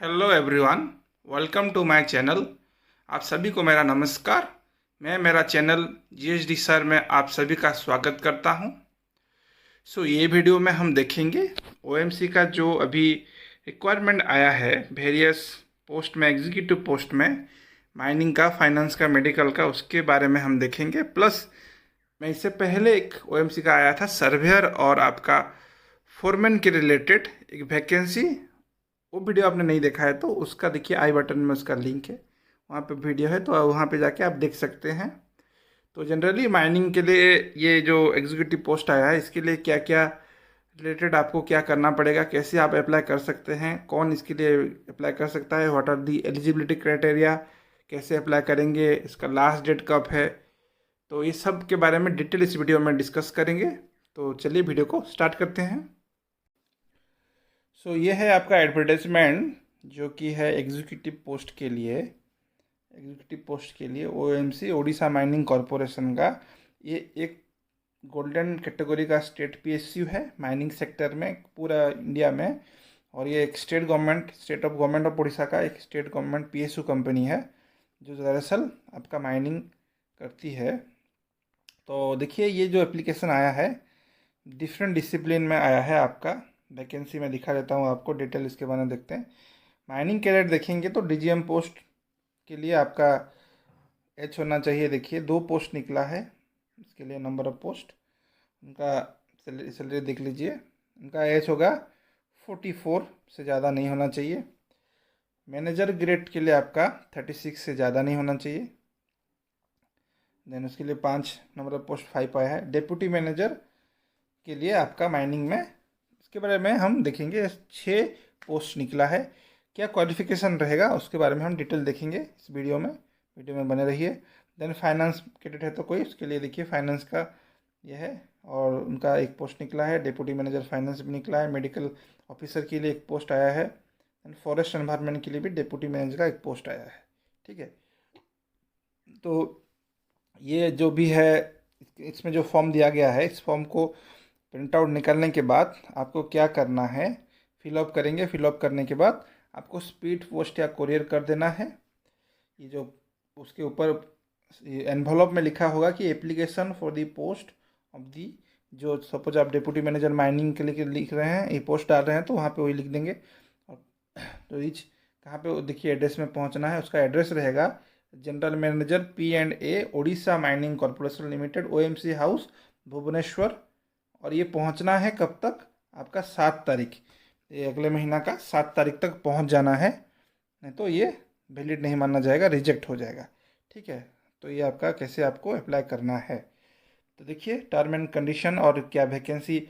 Hello everyone, welcome to my channel. आप सभी को मेरा नमस्कार। मैं मेरा चैनल जीएसडी सर में आप सभी का स्वागत करता हूं। ये वीडियो में हम देखेंगे ओएमसी का जो अभी रिक्वायरमेंट आया है वेरियस पोस्ट में, एग्जीक्यूटिव पोस्ट में, माइनिंग का, फाइनेंस का, मेडिकल का, उसके बारे में हम देखेंगे। प्लस मैं इससे पहले एक ओएमसी का आया था सर्वेयर और आपका फोरमैन के रिलेटेड एक वैकेंसी, वो वीडियो आपने नहीं देखा है तो उसका देखिए, आई बटन में उसका लिंक है, वहाँ पे वीडियो है, तो वहाँ पे जाके आप देख सकते हैं। तो जनरली माइनिंग के लिए ये जो एग्जीक्यूटिव पोस्ट आया है, इसके लिए क्या क्या रिलेटेड आपको क्या करना पड़ेगा, कैसे आप अप्लाई कर सकते हैं, कौन इसके लिए अप्लाई कर सकता है, what are the eligibility criteria, कैसे अप्लाई करेंगे, इसका लास्ट डेट कब है, तो ये सब के बारे में डिटेल इस वीडियो में डिस्कस करेंगे। तो चलिए वीडियो को स्टार्ट करते हैं। ये है आपका एडवर्टाइजमेंट जो कि है एग्जीक्यूटिव पोस्ट के लिए ओएमसी ओडिशा माइनिंग कॉरपोरेशन का। ये एक गोल्डन कैटेगरी का स्टेट पीएसयू है माइनिंग सेक्टर में पूरा इंडिया में, और ये एक state of government of Orissa का एक स्टेट गवर्नमेंट पीएसयू कंपनी है जो दरअसल आपका माइनिंग करती है। तो देखिए, ये जो एप्लीकेशन आया है डिफरेंट डिसिप्लिन में आया है। आपका वैकेंसी में दिखा देता हूँ आपको, डिटेल इसके बारे में देखते हैं। माइनिंग कैडेट देखेंगे तो डीजीएम पोस्ट के लिए आपका एच होना चाहिए। देखिए 2 पोस्ट निकला है, इसके लिए नंबर ऑफ पोस्ट, उनका सैलरी देख लीजिए। उनका एच होगा 44 से ज़्यादा नहीं होना चाहिए। मैनेजर ग्रेड के लिए आपका 36 से ज़्यादा नहीं होना चाहिए। देन उसके लिए 5 नंबर ऑफ पोस्ट 5 आया है। डेप्यूटी मैनेजर के लिए आपका माइनिंग में, इसके बारे में हम देखेंगे। 6 पोस्ट निकला है, क्या क्वालिफिकेशन रहेगा उसके बारे में हम डिटेल देखेंगे इस वीडियो में बने रहिए। देन फाइनेंस कैडेट है तो कोई, उसके लिए देखिए फाइनेंस का ये है, और उनका एक पोस्ट निकला है। डेप्यूटी मैनेजर फाइनेंस भी निकला है। मेडिकल ऑफिसर के लिए एक पोस्ट आया है। एंड फॉरेस्ट एनवायरनमेंट के लिए भी डेप्यूटी मैनेजर का एक पोस्ट आया है। ठीक है, तो ये जो भी है, इसमें जो फॉर्म दिया गया है, इस फॉर्म को प्रिंट आउट निकालने के बाद आपको क्या करना है, फिलअप करेंगे। फिलअप करने के बाद आपको स्पीड पोस्ट या कोरियर कर देना है। ये जो उसके ऊपर एनवलप में लिखा होगा कि application for the post of the, जो सपोज आप डिप्टी मैनेजर माइनिंग के लिए लिख रहे हैं, ये पोस्ट डाल रहे हैं, तो वहाँ पे वही लिख देंगे। और तो रीच कहाँ पे, देखिए एड्रेस में पहुँचना है, उसका एड्रेस रहेगा general manager P&A Odisha mining corporation limited, OMC house, Bhubaneswar. और ये पहुंचना है कब तक, आपका 7 तारीख, ये अगले महीना का 7 तारीख तक पहुंच जाना है, नहीं तो ये वैलिड नहीं माना जाएगा, रिजेक्ट हो जाएगा। ठीक है, तो ये आपका कैसे आपको अप्लाई करना है। तो देखिए टर्म एंड कंडीशन और क्या वैकेंसी,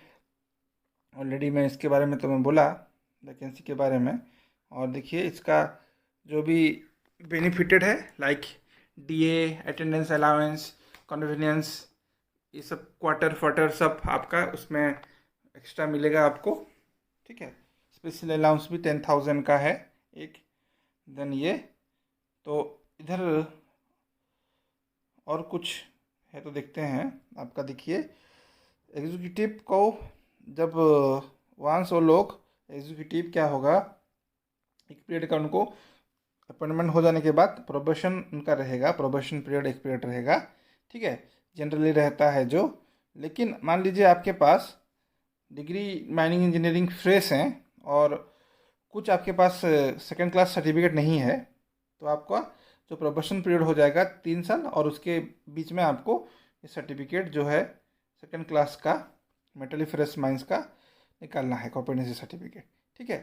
ऑलरेडी मैं इसके बारे में तो मैं बोला वैकेंसी के बारे में। और देखिए इसका जो भी बेनिफिटेड है, like DA, attendance allowance, convenience, ये सब क्वार्टर सब आपका उसमें एक्स्ट्रा मिलेगा आपको। ठीक है, स्पेशल अलाउंस भी 10,000 का है एक। देन ये तो इधर और कुछ है तो देखते हैं। आपका देखिए एग्जीक्यूटिव को जब वंस वो लोग एग्जीक्यूटिव क्या होगा, एक पीरियड का उनको अपॉइंटमेंट हो जाने के बाद प्रोबेशन उनका रहेगा, प्रोबेशन पीरियड एक पीरियड रहेगा। ठीक है, जनरली रहता है जो, लेकिन मान लीजिए आपके पास डिग्री माइनिंग इंजीनियरिंग फ्रेश हैं और कुछ आपके पास सेकेंड क्लास सर्टिफिकेट नहीं है, तो आपका जो प्रोबेशन पीरियड हो जाएगा 3 साल, और उसके बीच में आपको ये सर्टिफिकेट जो है सेकेंड क्लास का मेटली फ्रेश माइंस का निकालना है, कॉम्पिटेंसी सर्टिफिकेट। ठीक है,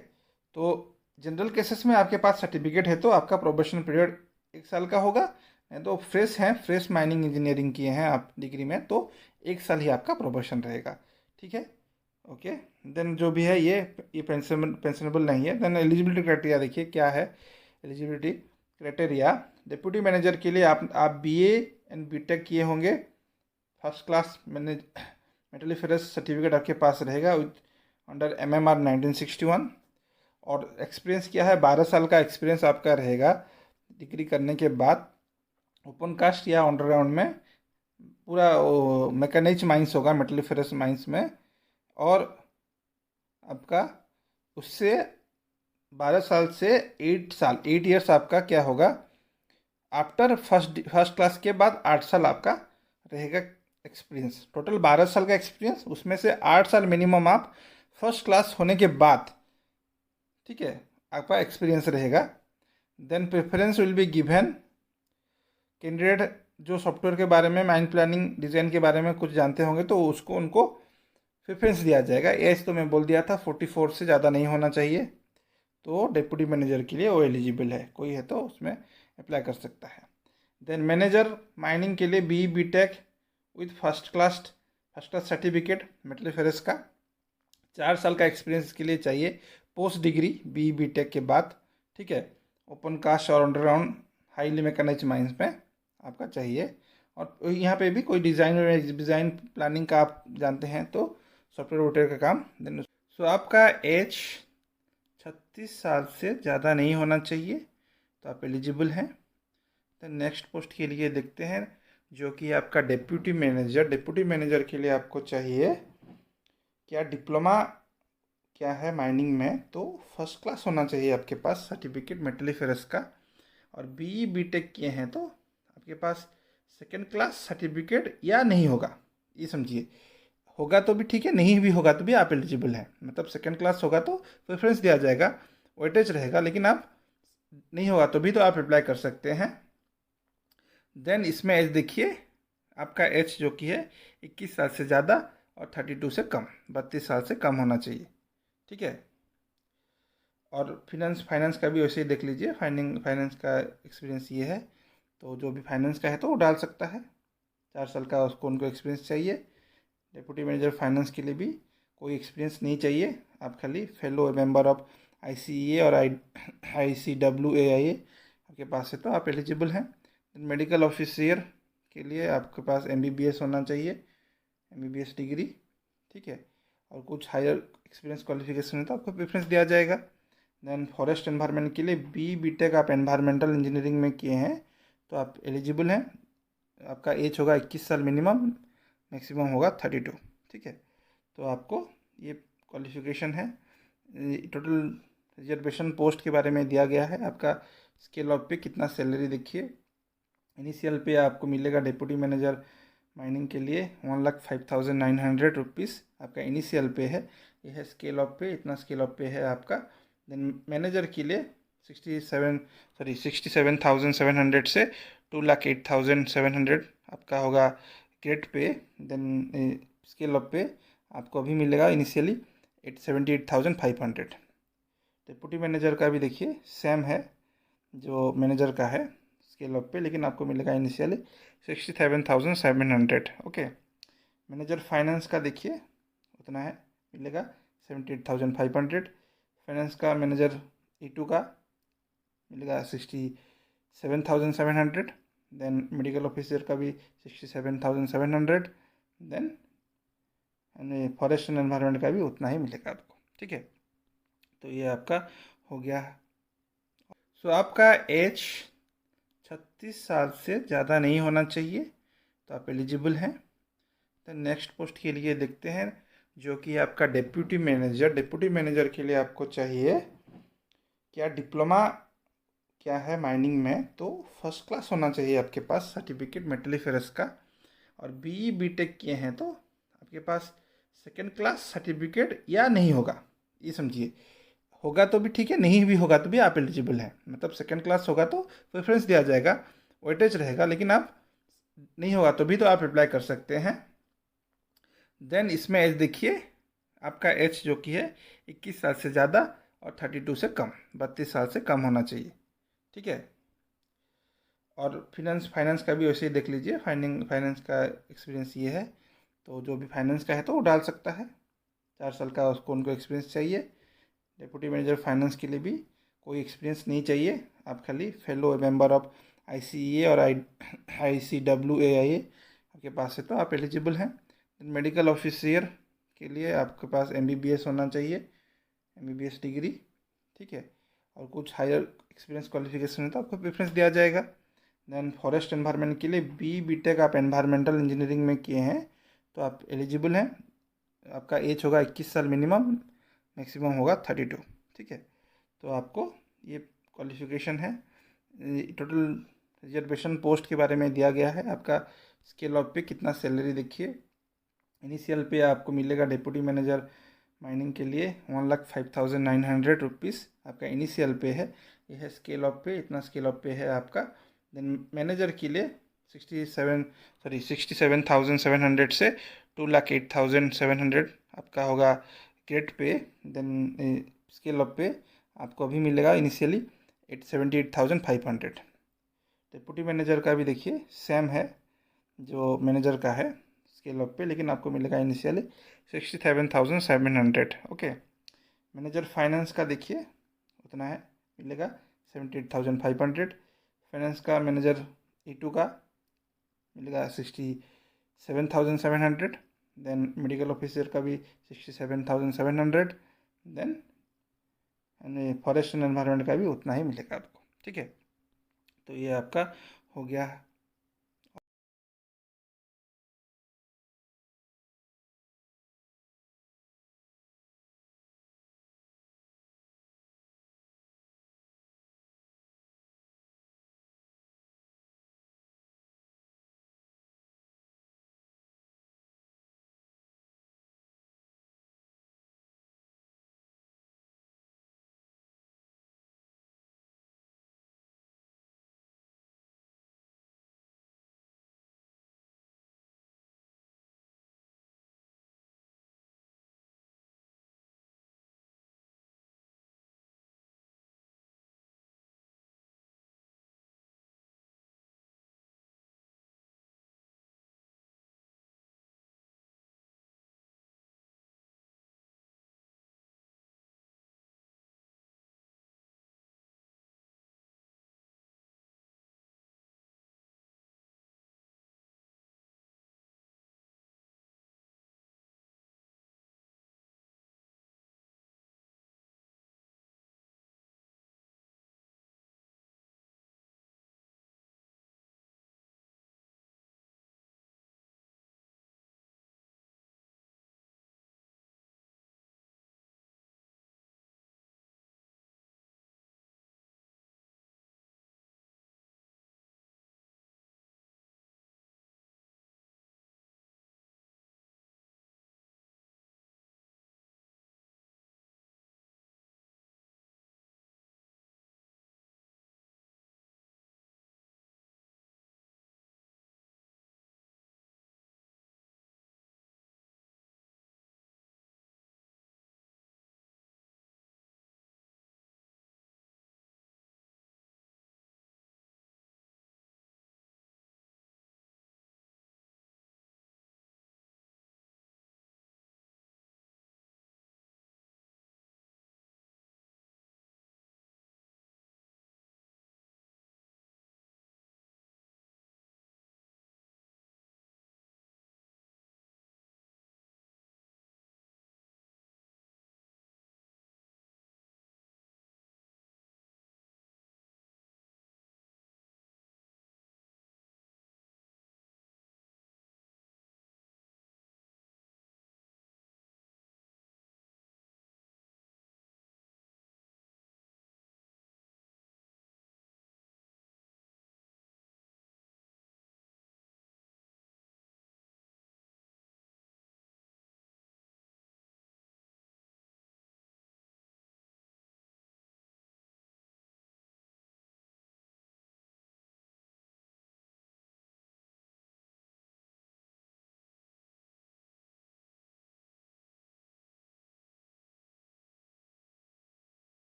तो जनरल केसेस में आपके पास सर्टिफिकेट है तो आपका प्रोबेशन पीरियड 1 साल का होगा। तो फ्रेश हैं, फ्रेश माइनिंग इंजीनियरिंग किए हैं आप डिग्री में, तो 1 साल ही आपका प्रोबेशन रहेगा। ठीक है, ओके। देन जो भी है ये पेंशनेबल नहीं है। देन एलिजिबिलिटी क्राइटेरिया देखिए क्या है। एलिजिबिलिटी क्राइटेरिया, डिप्यूटी मैनेजर के लिए आप BA एंड BTech किए होंगे, फर्स्ट क्लास मेटली फेरस सर्टिफिकेट आपके पास रहेगा विथ अंडर MMR 1961, और एक्सपीरियंस क्या है, 12 साल का एक्सपीरियंस आपका रहेगा डिग्री करने के बाद। ओपन कास्ट या अंडरग्राउंड में पूरा मैकेनाइज माइंस होगा, मेटली फेरस माइंस में, और आपका उससे 12 साल से 8 साल, 8 ईयर्स आपका क्या होगा, आफ्टर फर्स्ट क्लास के बाद 8 साल आपका रहेगा एक्सपीरियंस। टोटल 12 साल का एक्सपीरियंस, उसमें से 8 साल मिनिमम आप फर्स्ट क्लास होने के बाद, ठीक है, आपका एक्सपीरियंस रहेगा। Then preference will be given candidate जो सॉफ्टवेयर के बारे में, माइंड प्लानिंग डिज़ाइन के बारे में कुछ जानते होंगे तो उसको उनको प्रेफरेंस दिया जाएगा। एज तो मैं बोल दिया था 44 से ज़्यादा नहीं होना चाहिए, तो डिप्टी मैनेजर के लिए वो एलिजिबल है, कोई है तो उसमें अप्लाई कर सकता है। देन मैनेजर माइनिंग के लिए B tech with first class certificate metal ferrous का, 4 साल का एक्सपीरियंस के लिए चाहिए, पोस्ट डिग्री बी टेक के बाद, ठीक है। ओपन कास्ट और अंडरग्राउंड हाईली मैकेनाइज्ड माइंस में आपका चाहिए। और यहाँ पे भी कोई डिज़ाइन प्लानिंग का आप जानते हैं तो सॉफ्टवेयर वोटर का काम। देन सो आपका एज 36 साल से ज़्यादा नहीं होना चाहिए, तो आप एलिजिबल हैं। तो नेक्स्ट पोस्ट के लिए देखते हैं, जो कि आपका डिप्टी मैनेजर। डिप्टी मैनेजर के लिए आपको चाहिए क्या, डिप्लोमा क्या है माइनिंग में, तो फर्स्ट क्लास होना चाहिए आपके पास सर्टिफिकेट मेटल फेरस का। और बी टेक किए हैं तो आपके पास सेकेंड क्लास सर्टिफिकेट या नहीं होगा, ये समझिए। होगा तो भी ठीक है, नहीं भी होगा तो भी आप एलिजिबल हैं। मतलब सेकेंड क्लास होगा तो प्रेफरेंस दिया जाएगा, वेटेज रहेगा, लेकिन आप नहीं होगा तो भी तो आप अप्लाई कर सकते हैं। देन इसमें एज देखिए, आपका एज जो कि है 21 साल से ज़्यादा और 32 से कम, 32 साल से कम होना चाहिए, ठीक है। और फाइनेंस का भी वैसे ही देख लीजिए, फाइनेंस का एक्सपीरियंस ये है, तो जो भी फाइनेंस का है तो वो डाल सकता है। 4 साल का उसको उनको एक्सपीरियंस चाहिए। डिप्टी मैनेजर फाइनेंस के लिए भी कोई एक्सपीरियंस नहीं चाहिए, आप खाली फेलो मेंबर ऑफ ICEA और ICWAIA आपके पास है तो आप एलिजिबल हैं। मेडिकल ऑफिसर के लिए आपके पास MBBS होना चाहिए, MBBS डिग्री, ठीक है। और कुछ हायर एक्सपीरियंस क्वालिफिकेशन है तो आपको प्रेफरेंस दिया जाएगा। देन फॉरेस्ट एनवायरनमेंट के लिए बी टेक आप एनवायरमेंटल इंजीनियरिंग में किए हैं तो आप एलिजिबल हैं। आपका एज होगा 21 साल मिनिमम, मैक्सिमम होगा 32, ठीक है। तो आपको ये क्वालिफिकेशन है। टोटल रिजर्वेशन पोस्ट के बारे में दिया गया है। आपका स्केल ऑफ पे कितना सैलरी देखिए, इनिशियल पे आपको मिलेगा डिप्टी मैनेजर माइनिंग के लिए 1,05,900 रुपीज़ आपका इनिशियल पे है। यह है स्केल ऑफ पे, इतना स्केल ऑफ पे है आपका। देन मैनेजर के लिए 67,700 से 2,08,700 आपका होगा grade pay. Then scale of पे आपको अभी मिलेगा इनिशियली 78,500। डिप्टी मैनेजर का भी देखिए सेम है जो मैनेजर का है स्केल ऑफ पे, लेकिन आपको मिलेगा इनिशियली 67,700। ओके। मैनेजर फाइनेंस का देखिए उतना है, मिलेगा 78,500। फाइनेंस का मैनेजर E2 का मिलेगा 67,700। देन मेडिकल ऑफिसर का भी 67,700। देन फॉरेस्ट एंड एनवायरनमेंट का भी उतना ही मिलेगा आपको, ठीक है। तो ये आपका हो गया। सो आपका एज 36 साल से ज़्यादा नहीं होना चाहिए, तो आप एलिजिबल हैं। तो नेक्स्ट पोस्ट के लिए देखते हैं, जो कि आपका डिप्टी मैनेजर। डिप्टी मैनेजर के लिए आपको चाहिए क्या, डिप्लोमा क्या है माइनिंग में, तो फर्स्ट क्लास होना चाहिए आपके पास सर्टिफिकेट मेटल फेरस का। और बी टेक किए हैं तो आपके पास सेकेंड क्लास सर्टिफिकेट या नहीं होगा, ये समझिए। होगा तो भी ठीक है, नहीं भी होगा तो भी आप एलिजिबल हैं। मतलब सेकेंड क्लास होगा तो प्रेफरेंस दिया जाएगा, वेटेज रहेगा, लेकिन आप नहीं होगा तो भी तो आप अप्लाई कर सकते हैं। देन इसमें एज देखिए, आपका एज जो कि है 21 साल से ज़्यादा और 32 से कम, 32 साल से कम होना चाहिए, ठीक है। और फाइनेंस का भी वैसे ही देख लीजिए, फाइनेंस का एक्सपीरियंस ये है, तो जो भी फाइनेंस का है तो वो डाल सकता है। 4 साल का उसको उनको एक्सपीरियंस चाहिए। डिप्टी मैनेजर फाइनेंस के लिए भी कोई एक्सपीरियंस नहीं चाहिए, आप खाली फेलो मेंबर ऑफ ICEA और ICWAIA आपके पास है तो आप एलिजिबल हैं। मेडिकल ऑफिसर के लिए आपके पास MBBS होना चाहिए, MBBS डिग्री, ठीक है। और कुछ हायर एक्सपीरियंस क्वालिफिकेशन है तो आपको प्रेफरेंस दिया जाएगा। देन फॉरेस्ट एनवायरनमेंट के लिए बी टेक आप एनवायरमेंटल इंजीनियरिंग में किए हैं तो आप एलिजिबल हैं। आपका एज होगा 21 साल मिनिमम, मैक्सिमम होगा 32, ठीक है। तो आपको ये क्वालिफिकेशन है। टोटल रिजर्वेशन पोस्ट के बारे में दिया गया है। आपका स्केल ऑफ पे कितना सैलरी देखिए। इनिशियल पे आपको मिलेगा डिप्टी मैनेजर माइनिंग के लिए 1,05,900 रुपीज़ आपका इनिशियल पे है। यह है स्केल ऑफ पे, इतना स्केल ऑफ पे है आपका। देन मैनेजर के लिए 67,700 से 2,08,700 आपका होगा grade pay. Then scale of पे आपको अभी मिलेगा इनिशियली 78,500। डिप्टी मैनेजर का भी देखिए सेम है जो मैनेजर का है स्केल अप पे, लेकिन आपको मिलेगा इनिशियली 67,700। ओके। मैनेजर फाइनेंस का देखिए उतना है, मिलेगा 78,500। फाइनेंस का मैनेजर E2 का मिलेगा 67,700। देन मेडिकल ऑफिसर का भी 67,700। देन फॉरेस्ट एंड एनवायरनमेंट का भी उतना ही मिलेगा आपको। ठीक है, तो ये आपका हो गया।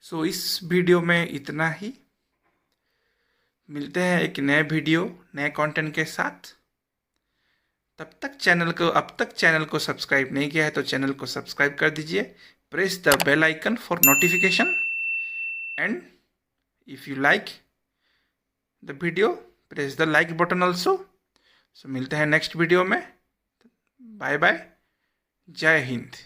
सो इस वीडियो में इतना ही। मिलते हैं एक नए वीडियो नए कंटेंट के साथ। अब तक चैनल को सब्सक्राइब नहीं किया है तो चैनल को सब्सक्राइब कर दीजिए। Press the bell icon for notification and if you like the video press the like button also. So मिलते हैं नेक्स्ट वीडियो में। Bye bye. जय हिंद।